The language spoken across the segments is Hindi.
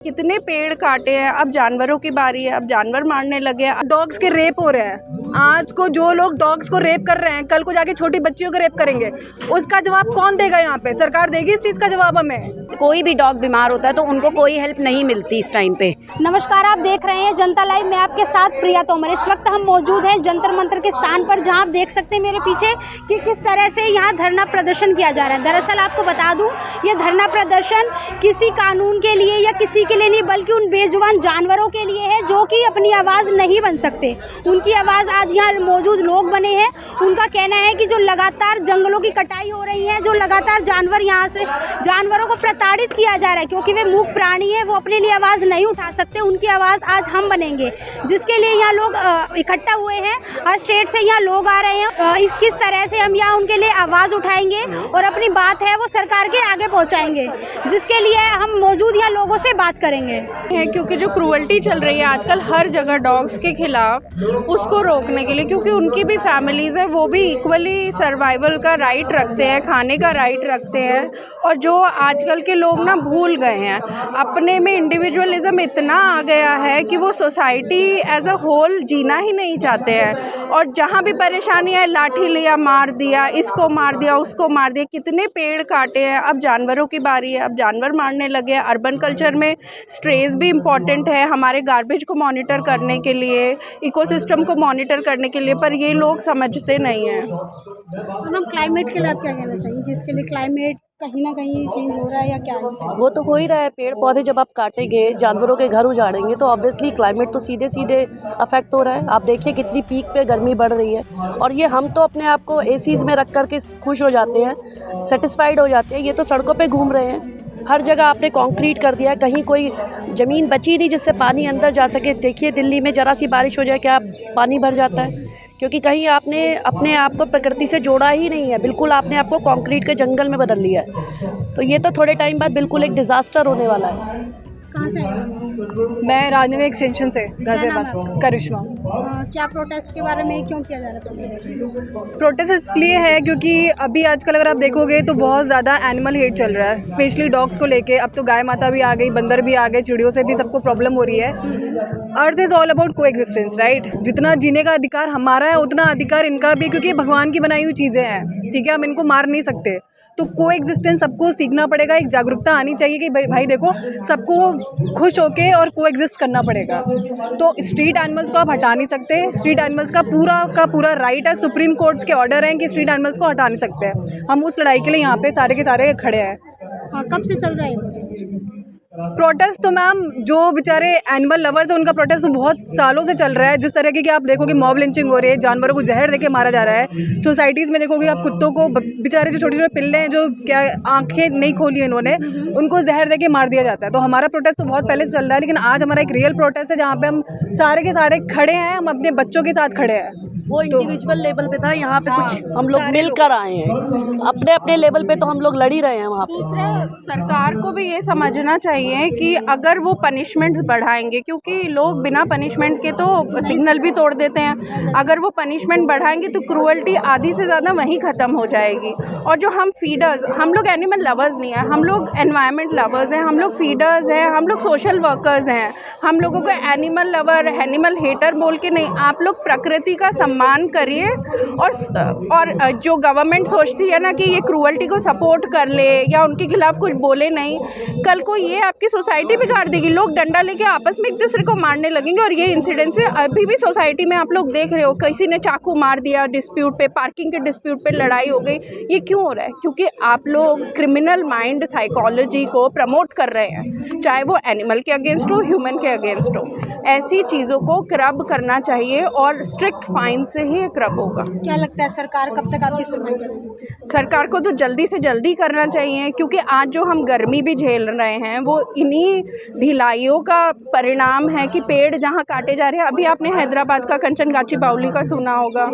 कितने पेड़ काटे हैं, अब जानवरों की बारी है, अब जानवर मारने लगे हैं। डॉग्स के रेप हो रहे हैं। आज को जो लोग डॉग्स को रेप कर रहे हैं, कल को जाके छोटी बच्चियों को रेप करेंगे। उसका जवाब कौन देगा? यहाँ पे सरकार देगी इस चीज़ का जवाब हमें। कोई भी डॉग बीमार होता है तो उनको कोई हेल्प नहीं मिलती इस टाइम पे। नमस्कार, आप देख रहे हैं जनता लाइव। मैं आपके साथ प्रिया तोमर। इस वक्त हम मौजूद हैं जंतर मंतर के स्थान पर, जहां आप देख सकते हैं मेरे पीछे कि किस तरह से यहां धरना प्रदर्शन किया जा रहा है। दरअसल आपको बता दूं, ये धरना प्रदर्शन किसी कानून के लिए या किसी के लिए नहीं, बल्कि उन बेजुबान जानवरों के लिए है जो कि अपनी आवाज़ नहीं बन सकते। उनकी आवाज़ आज यहाँ मौजूद लोग बने हैं। उनका कहना है कि जो लगातार जंगलों की कटाई हो रही है, जो लगातार जानवर यहाँ से जानवरों को प्रताड़ित किया जा रहा है, क्योंकि वे मूक प्राणी है, वो अपने लिए आवाज़ नहीं उठा सकते। उनकी आवाज़ आज हम बनेंगे, जिसके लिए यहाँ लोग इकट्ठा हुए हैं। हर स्टेट से यहाँ लोग आ रहे हैं। किस तरह से हम यहाँ उनके लिए आवाज़ उठाएंगे और अपनी बात है वो सरकार के आगे पहुँचाएंगे, जिसके लिए हम मौजूद यहाँ लोगों से बात करेंगे। क्योंकि जो क्रूअल्टी चल रही है आजकल हर जगह डॉग्स के खिलाफ, उसको रोकने के लिए, क्योंकि उनकी भी फैमिलीज़ है, वो भी इक्वली सर्वाइवल का राइट रखते हैं, खाने का राइट रखते हैं। और जो आजकल के लोग ना भूल गए हैं, अपने में इंडिविजुअलिज्म इतना आ गया है कि वो सोसाइटी एज अ होल जीना ही नहीं चाहते हैं। और जहाँ भी परेशानी है, लाठी लिया, मार दिया, इसको मार दिया, उसको मार दिया। कितने पेड़ काटे हैं, अब जानवरों की बारी है, अब जानवर मारने लगे हैं। अर्बन कल्चर में स्ट्रेस भी इम्पॉर्टेंट है हमारे गार्बेज को मॉनिटर करने के लिए, इकोसिस्टम को मॉनिटर करने के लिए, पर ये लोग समझते नहीं हैं। तो हम क्लाइमेट के लिए आप क्या कहना चाहेंगे कि इसके लिए क्लाइमेट कहीं ना कहीं चेंज हो रहा है या क्या है? वो तो हो ही रहा है। पेड़ पौधे जब आप काटेंगे, जानवरों के घर उजाड़ेंगे, तो ऑब्वियसली क्लाइमेट तो सीधे सीधे अफेक्ट हो रहा है। आप देखिए कितनी पीक पे गर्मी बढ़ रही है, और ये हम तो अपने आप को एसीज़ में रख करके खुश हो जाते हैं, सेटिस्फाइड हो जाते हैं। ये तो सड़कों पे घूम रहे हैं। हर जगह आपने कंक्रीट कर दिया है, कहीं कोई ज़मीन बची नहीं जिससे पानी अंदर जा सके। देखिए दिल्ली में ज़रा सी बारिश हो जाए क्या पानी भर जाता है, क्योंकि कहीं आपने अपने आप को प्रकृति से जोड़ा ही नहीं है। बिल्कुल आपने आपको कंक्रीट के जंगल में बदल लिया है। तो ये तो थोड़े टाइम बाद बिल्कुल एक डिज़ास्टर होने वाला है। कहाँ से आए? मैं राजनगर एक्सटेंशन से, गाजियाबाद। करिश्मा। क्या प्रोटेस्ट के बारे में क्यों किया जा रहा है? प्रोटेस्ट इसलिए है क्योंकि अभी आजकल अगर आप देखोगे तो बहुत ज़्यादा एनिमल हेट चल रहा है, स्पेशली डॉग्स को लेके। अब तो गाय माता भी आ गई, बंदर भी आ गए, चिड़ियों से भी सबको प्रॉब्लम हो रही है। अर्थ इज़ ऑल अबाउट को एग्जिस्टेंस, राइट। जितना जीने का अधिकार हमारा है उतना अधिकार इनका भी, क्योंकि भगवान की बनाई हुई चीज़ें हैं, ठीक है। हम इनको मार नहीं सकते। तो को एग्जिस्टेंस सबको सीखना पड़ेगा। एक जागरूकता आनी चाहिए कि भाई देखो, सबको खुश होके और को एग्जिस्ट करना पड़ेगा। तो स्ट्रीट एनिमल्स को आप हटा नहीं सकते। स्ट्रीट एनिमल्स का पूरा राइट है। सुप्रीम कोर्ट्स के ऑर्डर हैं कि स्ट्रीट एनिमल्स को हटा नहीं सकते। हम उस लड़ाई के लिए यहाँ पे सारे के सारे खड़े हैं। कब से चल रहा है प्रोटेस्ट? तो मैम जो बेचारे एनिमल लवर्स हैं उनका प्रोटेस्ट तो बहुत सालों से चल रहा है। जिस तरीके की आप देखोगे मॉब लिंचिंग हो रही है, जानवरों को जहर देके मारा जा रहा है। सोसाइटीज़ में देखोगे आप कुत्तों को, बेचारे जो छोटे छोटे पिल्ले हैं जो क्या आंखें नहीं खोली इन्होंने, उनको जहर देके मार दिया जाता है। तो हमारा प्रोटेस्ट तो बहुत पहले से चल रहा है, लेकिन आज हमारा एक रियल प्रोटेस्ट है जहाँ पे हम सारे के सारे खड़े हैं। हम अपने बच्चों के साथ खड़े हैं। वो इंडिविजुअल लेवल पे था, यहाँ पे कुछ हम लोग मिलकर आए हैं। अपने अपने लेवल पे तो हम लोग लड़ ही रहे हैं वहाँ पे। दूसरा, सरकार को भी ये समझना चाहिए कि अगर वो पनिशमेंट्स बढ़ाएंगे, क्योंकि लोग बिना पनिशमेंट के तो सिग्नल भी तोड़ देते हैं, अगर वो पनिशमेंट बढ़ाएंगे तो क्रूअल्टी आधी से ज़्यादा वहीं ख़त्म हो जाएगी। और जो हम फीडर्स, हम लोग एनिमल लवर्स नहीं हैं, हम लोग एनवायरनमेंट लवर्स हैं, हम लोग फीडर्स हैं, हम लोग सोशल वर्कर्स हैं। हम लोगों को एनिमल लवर, एनिमल हेटर बोल के नहीं, आप लोग प्रकृति का सम्मान करिए। और जो गवर्नमेंट सोचती है ना कि ये क्रूअल्टी को सपोर्ट कर ले या उनके खिलाफ कुछ बोले नहीं, कल को ये आपकी सोसाइटी बिगाड़ देगी। लोग डंडा लेके आपस में एक दूसरे को मारने लगेंगे। और ये इंसिडेंट से अभी भी सोसाइटी में आप लोग देख रहे हो, किसी ने चाकू मार दिया डिस्प्यूट पे, पार्किंग के डिस्प्यूट पे लड़ाई हो गई। ये क्यों हो रहा है? क्योंकि आप लोग क्रिमिनल माइंड साइकोलॉजी को प्रमोट कर रहे हैं, चाहे वो एनिमल के अगेंस्ट हो, ह्यूमन के अगेंस्ट हो। ऐसी चीज़ों को क्रब करना चाहिए और स्ट्रिक्ट फाइन से ही क्रब होगा। क्या लगता है सरकार कब तक आपकी सुनवाई करेगी? सरकार को तो जल्दी से जल्दी करना चाहिए, क्योंकि आज जो हम गर्मी भी झेल रहे हैं वो इन्हीं ढिलाइयों का परिणाम है कि पेड़ जहाँ काटे जा रहे हैं। अभी आपने हैदराबाद का कंचनगाची बावली का सुना होगा,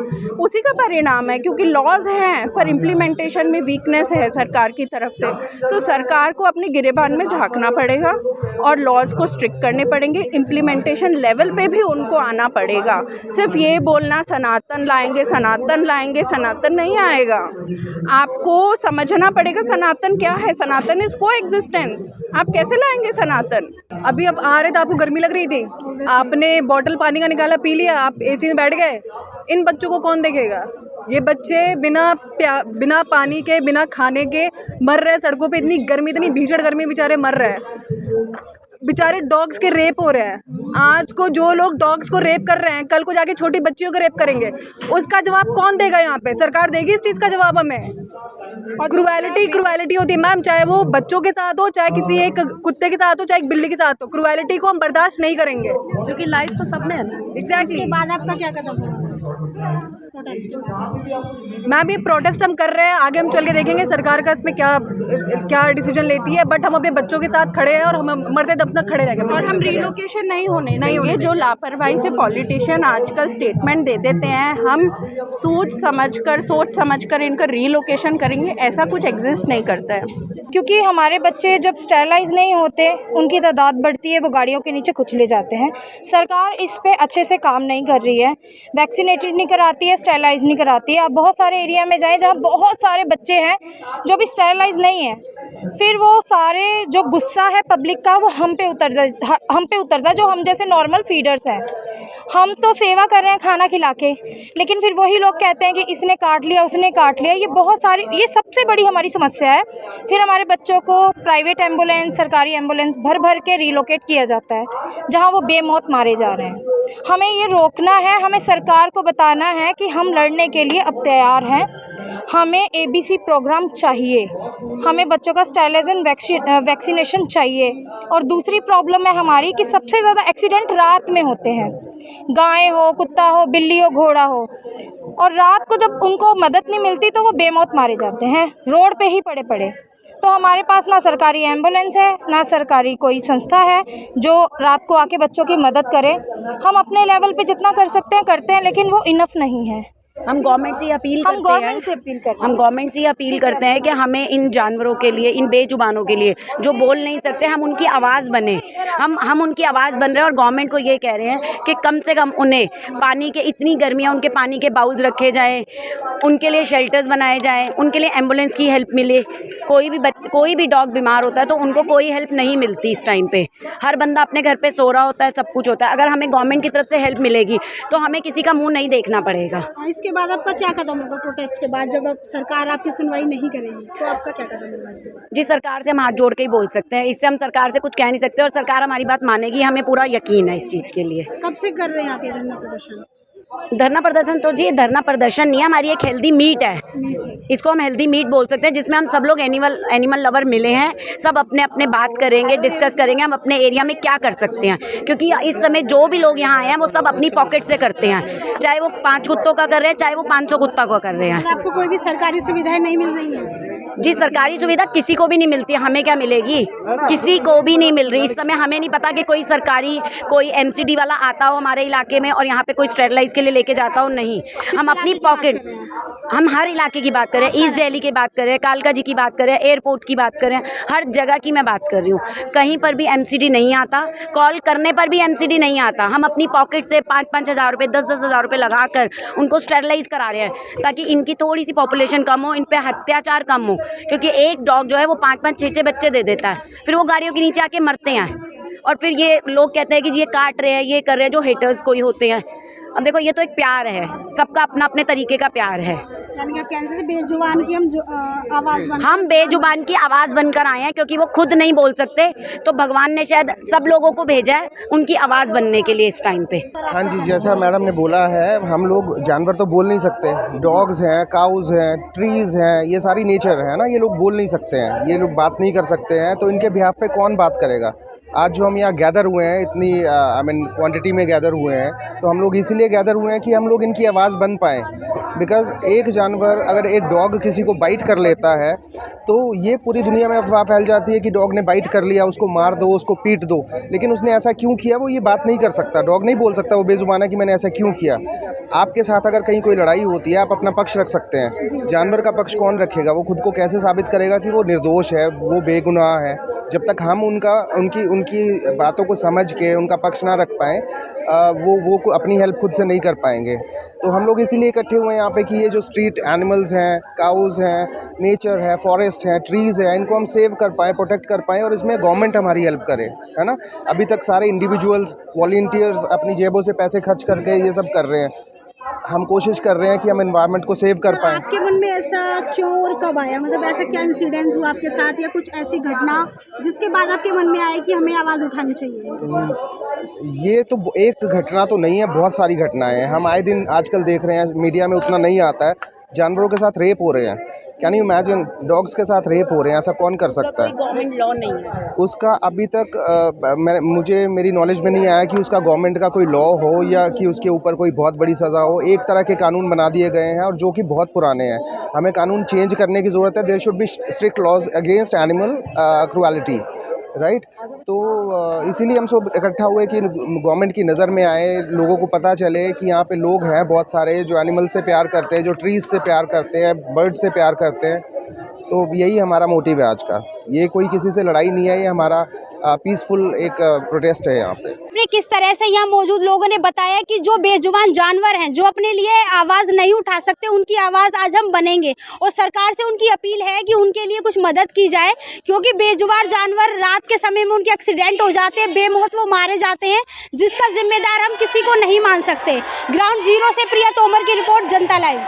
उसी का परिणाम है। क्योंकि लॉज हैं पर इम्प्लीमेंटेशन में वीकनेस है सरकार की तरफ से। तो सरकार को अपने गिरेबान में झांकना पड़ेगा और लॉज को स्ट्रिक्ट करने पड़ेंगे। इम्प्लीमेंटेशन लेवल पे भी उनको आना पड़ेगा। सिर्फ ये बोलना सनातन लाएंगे, सनातन लाएंगे, सनातन नहीं आएगा। आपको समझना पड़ेगा सनातन क्या है। सनातन इज को एग्जिस्टेंस। आप कैसे लाएंगे सनातन? अभी आप आ रहे थे, आपको गर्मी लग रही थी, आपने बॉटल पानी का निकाला, पी लिया, आप एसी में बैठ गए। इन बच्चों को कौन देखेगा? ये बच्चे बिना पानी के, बिना खाने के मर रहे हैं सड़कों पे। इतनी गर्मी, इतनी भीषण गर्मी, बेचारे मर रहे हैं। बेचारे डॉग्स के रेप हो रहे हैं। आज को जो लोग डॉग्स को रेप कर रहे हैं, कल को जाके छोटी बच्चियों को रेप करेंगे। उसका जवाब कौन देगा? यहाँ पे सरकार देगी इस चीज़ का जवाब हमें। क्रुएलिटी होती है मैम, चाहे वो बच्चों के साथ हो, चाहे किसी एक कुत्ते के साथ हो, चाहे एक बिल्ली के साथ हो। क्रुएलिटी को हम बर्दाश्त नहीं करेंगे, क्योंकि लाइफ तो सब में है ना। एग्जैक्टली। इसके बाद आपका क्या कदम होगा प्रोटेस्ट के बाद? मैम ये प्रोटेस्ट हम कर रहे हैं, आगे हम चल के देखेंगे सरकार का इसमें क्या डिसीजन लेती है। बट हम अपने बच्चों के साथ खड़े हैं और हम मरते दम तक खड़े रहेंगे। और हम रिलोकेशन नहीं होने देंगे। जो लापरवाही से पॉलिटिशियन आजकल स्टेटमेंट दे देते हैं, हम सोच समझकर इनका रिलोकेशन करेंगे, ऐसा कुछ एग्जिस्ट नहीं करता है। क्योंकि हमारे बच्चे जब स्टेरलाइज नहीं होते, उनकी तादाद बढ़ती है, वो गाड़ियों के नीचे कुचले जाते हैं। सरकार इस पे अच्छे से काम नहीं कर रही है, वैक्सीनेटेड नहीं कराती है, स्टेरलाइज नहीं कराती है। आप बहुत सारे एरिया में जाएं जहाँ बहुत सारे बच्चे हैं जो भी स्टेरलाइज नहीं है, फिर वो सारे जो गुस्सा है पब्लिक का वो हम पे उतरता जो हम जैसे नॉर्मल फीडर्स हैं। हम तो सेवा कर रहे हैं खाना खिला के, लेकिन फिर वही लोग कहते हैं कि इसने काट लिया, उसने काट लिया। ये सबसे बड़ी हमारी समस्या है। फिर हमारे बच्चों को प्राइवेट एम्बुलेंस, सरकारी एम्बुलेंस भर के रिलोकेट किया जाता है, जहां वो बेमौत मारे जा रहे हैं। हमें ये रोकना है, हमें सरकार को बताना है कि हम लड़ने के लिए अब तैयार हैं। हमें ABC प्रोग्राम चाहिए, हमें बच्चों का स्टेरलाइजेशन वैक्सीनेशन चाहिए। और दूसरी प्रॉब्लम है हमारी कि सबसे ज़्यादा एक्सीडेंट रात में होते हैं। गाय हो, कुत्ता हो, बिल्ली हो, घोड़ा हो, और रात को जब उनको मदद नहीं मिलती तो वो बेमौत मारे जाते हैं रोड पे ही पड़े। तो हमारे पास ना सरकारी एम्बुलेंस है, ना सरकारी कोई संस्था है जो रात को आके बच्चों की मदद करे। हम अपने लेवल पे जितना कर सकते हैं करते हैं, लेकिन वो इनफ नहीं है। हम गवर्नमेंट से अपील करते हैं कि हमें इन जानवरों के लिए, इन बेजुबानों के लिए जो बोल नहीं सकते, हम उनकी आवाज़ बने। हम उनकी आवाज़ बन रहे हैं और गवर्नमेंट को ये कह रहे हैं कि कम से कम उन्हें पानी के, इतनी गर्मियाँ, उनके पानी के बाउल्स रखे जाएँ, उनके लिए शेल्टर्स बनाए जाएँ, उनके लिए एम्बुलेंस की हेल्प मिले। कोई भी डॉग बीमार होता है तो उनको कोई हेल्प नहीं मिलती इस टाइम पे। हर बंदा अपने घर पे सो रहा होता है, सब कुछ होता है। अगर हमें गवर्नमेंट की तरफ से हेल्प मिलेगी तो हमें किसी का मुँह नहीं देखना पड़ेगा। इसके बाद आपका क्या कदम होगा प्रोटेस्ट के बाद, जब अब सरकार आपकी सुनवाई नहीं करेगी तो आपका क्या कदम होगा इसके बाद? जी, सरकार से हम हाथ जोड़ के ही बोल सकते हैं, इससे हम सरकार से कुछ कह नहीं सकते और सरकार हमारी बात मानेगी, हमें पूरा यकीन है इस चीज़ के लिए। कब से कर रहे हैं आप ये धरना प्रदर्शन? धरना प्रदर्शन तो जी धरना प्रदर्शन नहीं है, हमारी एक हेल्दी मीट है, इसको हम हेल्दी मीट बोल सकते हैं, जिसमें हम सब लोग एनिमल लवर मिले हैं। सब अपने अपने बात करेंगे, डिस्कस करेंगे हम अपने एरिया में क्या कर सकते हैं, क्योंकि इस समय जो भी लोग यहाँ आए हैं वो सब अपनी पॉकेट से करते हैं, चाहे वो 5 कुत्तों का कर रहे हैं, चाहे वो 500 कुत्ता का कर रहे हैं। आपको कोई भी सरकारी सुविधाएं नहीं मिल रही है? जी, सरकारी सुविधा किसी को भी नहीं मिलती है, हमें क्या मिलेगी? किसी को भी नहीं मिल रही इस समय। हमें नहीं पता कि कोई MCD वाला आता हो हमारे इलाके में और यहाँ पे कोई स्टेरलाइज के लिए लेके जाता हो। नहीं, हम अपनी पॉकेट, हम हर इलाके की बात करें, ईस्ट दिल्ली की बात करें, कालका जी की बात करें, एयरपोर्ट की बात करें, हर जगह की मैं बात कर रही हूँ। कहीं पर भी MCD नहीं आता, कॉल करने पर भी MCD नहीं आता। हम अपनी पॉकेट से 5-5 हज़ार रुपये, 10-10 हज़ार रुपये लगा कर उनको स्टेरलाइज करा रहे हैं, ताकि इनकी थोड़ी सी पॉपुलेशन कम हो, इन पर अत्याचार कम हो। क्योंकि एक डॉग जो है वो 5-5, 6-6 बच्चे दे देता है, फिर वो गाड़ियों के नीचे आके मरते हैं। और फिर ये लोग कहते हैं कि जी ये काट रहे हैं, ये कर रहे हैं, जो हेटर्स कोई होते हैं। अब देखो, ये तो एक प्यार है, सबका अपना अपने तरीके का प्यार है। यानी आप कहते हैं बेजुबान की हम बेजुबान की आवाज़ बनकर आए हैं, क्योंकि वो खुद नहीं बोल सकते, तो भगवान ने शायद सब लोगों को भेजा है उनकी आवाज़ बनने के लिए इस टाइम पे। हाँ जी, जैसा मैडम ने बोला है, हम लोग जानवर तो बोल नहीं सकते। डॉग्स हैं, काउज़ हैं, ट्रीज़ हैं, ये सारी नेचर है ना, ये लोग बोल नहीं सकते हैं, ये लोग बात नहीं कर सकते हैं, तो इनके बिहाफ पे कौन बात करेगा? आज जो हम यहाँ गैदर हुए हैं, इतनी क्वांटिटी में गैदर हुए हैं, तो हम लोग इसीलिए गैदर हुए हैं कि हम लोग इनकी आवाज़ बन पाएँ। बिकॉज़ एक जानवर, अगर एक डॉग किसी को बाइट कर लेता है तो ये पूरी दुनिया में अफवाह फैल जाती है कि डॉग ने बाइट कर लिया, उसको मार दो, उसको पीट दो। लेकिन उसने ऐसा क्यों किया, वो ये बात नहीं कर सकता। डॉग नहीं बोल सकता, वो बेजुबान है कि मैंने ऐसा क्यों किया। आपके साथ अगर कहीं कोई लड़ाई होती है, आप अपना पक्ष रख सकते हैं। जानवर का पक्ष कौन रखेगा? वो खुद को कैसे साबित करेगा कि वो निर्दोष है, वो बेगुनाह है? जब तक हम उनकी बातों को समझ के उनका पक्ष ना रख पाएँ, वो अपनी हेल्प खुद से नहीं कर पाएंगे। तो हम लोग इसीलिए इकट्ठे हुए हैं यहाँ पे कि ये जो स्ट्रीट एनिमल्स हैं, काउज़ हैं, नेचर है, फॉरेस्ट है, ट्रीज़ है, इनको हम सेव कर पाएँ, प्रोटेक्ट कर पाएँ और इसमें गवर्नमेंट हमारी हेल्प करे, है ना। अभी तक सारे इंडिविजुअल्स, वॉलंटियर्स अपनी जेबों से पैसे खर्च करके ये सब कर रहे हैं। हम कोशिश कर रहे हैं कि हम एनवायरनमेंट को सेव कर पाएँ। आपके मन में ऐसा क्यों और कब आया, मतलब ऐसा क्या इंसिडेंस हुआ आपके साथ या कुछ ऐसी घटना जिसके बाद आपके मन में आया कि हमें आवाज़ उठानी चाहिए? ये तो एक घटना तो नहीं है, बहुत सारी घटनाएं हैं। हम आए दिन आजकल देख रहे हैं, मीडिया में उतना नहीं आता है, जानवरों के साथ रेप हो रहे हैं। कैन यू इमेजिन, डॉग्स के साथ रेप हो रहे हैं, ऐसा कौन कर सकता है? गवर्नमेंट लॉ नहीं है उसका अभी तक मुझे मेरी नॉलेज में नहीं आया कि उसका गवर्नमेंट का कोई लॉ हो या कि उसके ऊपर कोई बहुत बड़ी सज़ा हो। एक तरह के कानून बना दिए गए हैं और जो कि बहुत पुराने हैं। हमें कानून चेंज करने की ज़रूरत है। There should be strict laws against animal cruelty, right. तो इसीलिए हम सब इकट्ठा हुए कि गवर्नमेंट की नज़र में आए, लोगों को पता चले कि यहाँ पे लोग हैं बहुत सारे जो एनिमल से प्यार करते हैं, जो ट्रीज़ से प्यार करते हैं, बर्ड से प्यार करते हैं। तो यही हमारा मोटिव है आज का। ये कोई किसी से लड़ाई नहीं है, ये हमारा पीसफुल एक प्रोटेस्ट है यहाँ पे। किस तरह से यहाँ मौजूद लोगों ने बताया कि जो बेजुबान जानवर हैं, जो अपने लिए आवाज़ नहीं उठा सकते, उनकी आवाज़ आज हम बनेंगे और सरकार से उनकी अपील है कि उनके लिए कुछ मदद की जाए, क्योंकि बेजुबान जानवर रात के समय में उनके एक्सीडेंट हो जाते हैं, बेमौत वो मारे जाते हैं, जिसका जिम्मेदार हम किसी को नहीं मान सकते। ग्राउंड जीरो से प्रिया तोमर की रिपोर्ट, जनता लाइव।